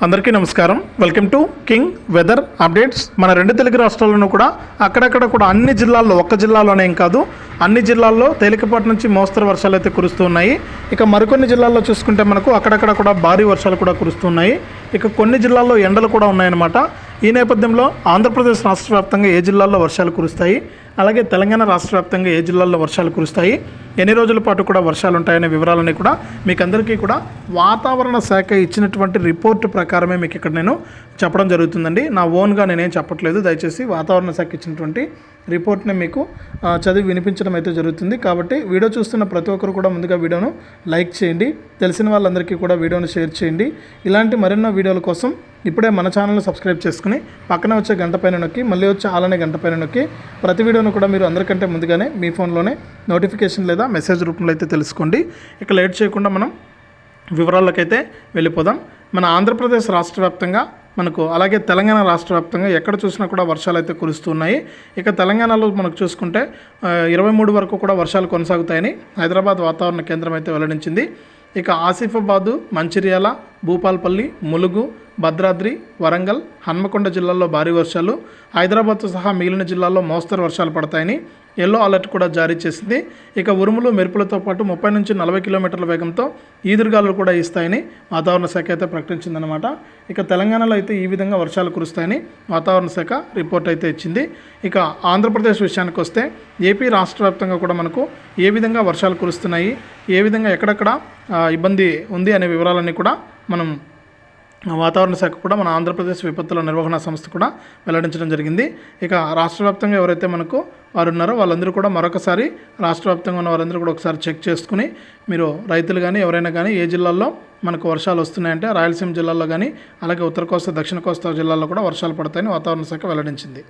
అందరికీ నమస్కారం. Welcome to king weather updates. మన రెండు తెలుగు రాష్ట్రాల్లోనూ కూడా అక్కడక్కడ కూడా అన్ని జిల్లాల్లో, ఒక్క జిల్లాలోనే ఏం కాదు, అన్ని జిల్లాల్లో తేలికపాటి నుంచి మోస్తరు వర్షాలు అయితే కురుస్తున్నాయి. ఇక మరికొన్ని జిల్లాల్లో చూసుకుంటే మనకు అక్కడక్కడ కూడా భారీ వర్షాలు కూడా కురుస్తున్నాయి. ఇక కొన్ని జిల్లాల్లో ఎండలు కూడా ఉన్నాయన్నమాట. ఈ నేపథ్యంలో ఆంధ్రప్రదేశ్ రాష్ట్ర వ్యాప్తంగా ఏ జిల్లాల్లో వర్షాలు కురుస్తాయి, అలాగే తెలంగాణ రాష్ట్ర వ్యాప్తంగా ఏ జిల్లాల్లో వర్షాలు కురుస్తాయి, ఎన్ని రోజుల పాటు కూడా వర్షాలు ఉంటాయనే వివరాలని కూడా మీకు అందరికీ కూడా వాతావరణ శాఖ ఇచ్చినటువంటి రిపోర్టు ప్రకారమే మీకు ఇక్కడ నేను చెప్పడం జరుగుతుందండి. నా ఓన్గా నేనేం చెప్పట్లేదు. దయచేసి వాతావరణ శాఖ ఇచ్చినటువంటి రిపోర్ట్ని మీకు చదివి వినిపించడం అయితే జరుగుతుంది. కాబట్టి వీడియో చూస్తున్న ప్రతి ఒక్కరు కూడా ముందుగా వీడియోను లైక్ చేయండి, తెలిసిన వాళ్ళందరికీ కూడా వీడియోను షేర్ చేయండి. ఇలాంటి మరెన్నో వీడియోల కోసం ఇప్పుడే మన ఛానల్ని సబ్స్క్రైబ్ చేసుకుని పక్కన వచ్చే గంట పైన నొక్కి మళ్ళీ వచ్చే ఆలనే గంట పైన నొక్కి ప్రతి వీడియోను కూడా మీరు అందరికంటే ముందుగానే మీ ఫోన్లోనే నోటిఫికేషన్ లేదా మెసేజ్ రూపంలో అయితే తెలుసుకోండి. ఇక లేట్ చేయకుండా మనం వివరాలకైతే వెళ్ళిపోదాం. మన ఆంధ్రప్రదేశ్ రాష్ట్ర వ్యాప్తంగా మనకు, అలాగే తెలంగాణ రాష్ట్ర వ్యాప్తంగా ఎక్కడ చూసినా కూడా వర్షాలు అయితే కురుస్తున్నాయి. ఇక తెలంగాణలో మనకు చూసుకుంటే 23 వరకు కూడా వర్షాలు కొనసాగుతాయని హైదరాబాద్ వాతావరణ కేంద్రం అయితే వెల్లడించింది. ఇక ఆసిఫాబాదు, మంచిర్యాల, భూపాల్పల్లి, ములుగు, భద్రాద్రి, వరంగల్, హన్మకొండ జిల్లాల్లో భారీ వర్షాలు, హైదరాబాద్తో సహా మిగిలిన జిల్లాల్లో మోస్తరు వర్షాలు పడతాయని ఎల్లో అలర్ట్ కూడా జారీ చేసింది. ఇక ఉరుములు మెరుపులతో పాటు 30 నుంచి 40 కిలోమీటర్ల వేగంతో ఈదురుగాలు కూడా ఇస్తాయని వాతావరణ శాఖ అయితే ప్రకటించిందనమాట. ఇక తెలంగాణలో అయితే ఈ విధంగా వర్షాలు కురుస్తాయని వాతావరణ శాఖ రిపోర్ట్ అయితే ఇచ్చింది. ఇక ఆంధ్రప్రదేశ్ విషయానికి వస్తే ఏపీ రాష్ట్ర వ్యాప్తంగా కూడా మనకు ఏ విధంగా వర్షాలు కురుస్తున్నాయి, ఏ విధంగా ఎక్కడెక్కడ ఇబ్బంది ఉంది అనే వివరాలన్నీ కూడా మనం వాతావరణ శాఖ కూడా మన ఆంధ్రప్రదేశ్ విపత్తుల నిర్వహణ సంస్థ కూడా వెల్లడించడం జరిగింది. ఇక రాష్ట్ర వ్యాప్తంగా ఎవరైతే మనకు వారు ఉన్నారో వాళ్ళందరూ కూడా మరొకసారి రాష్ట్ర వ్యాప్తంగా ఉన్న వారందరూ కూడా ఒకసారి చెక్ చేసుకుని, మీరు రైతులు కానీ ఎవరైనా కానీ ఏ జిల్లాల్లో మనకు వర్షాలు వస్తున్నాయంటే రాయలసీమ జిల్లాల్లో కానీ, అలాగే ఉత్తర కోస్తా, దక్షిణ కోస్తా జిల్లాల్లో కూడా వర్షాలు పడతాయని వాతావరణ శాఖ వెల్లడించింది.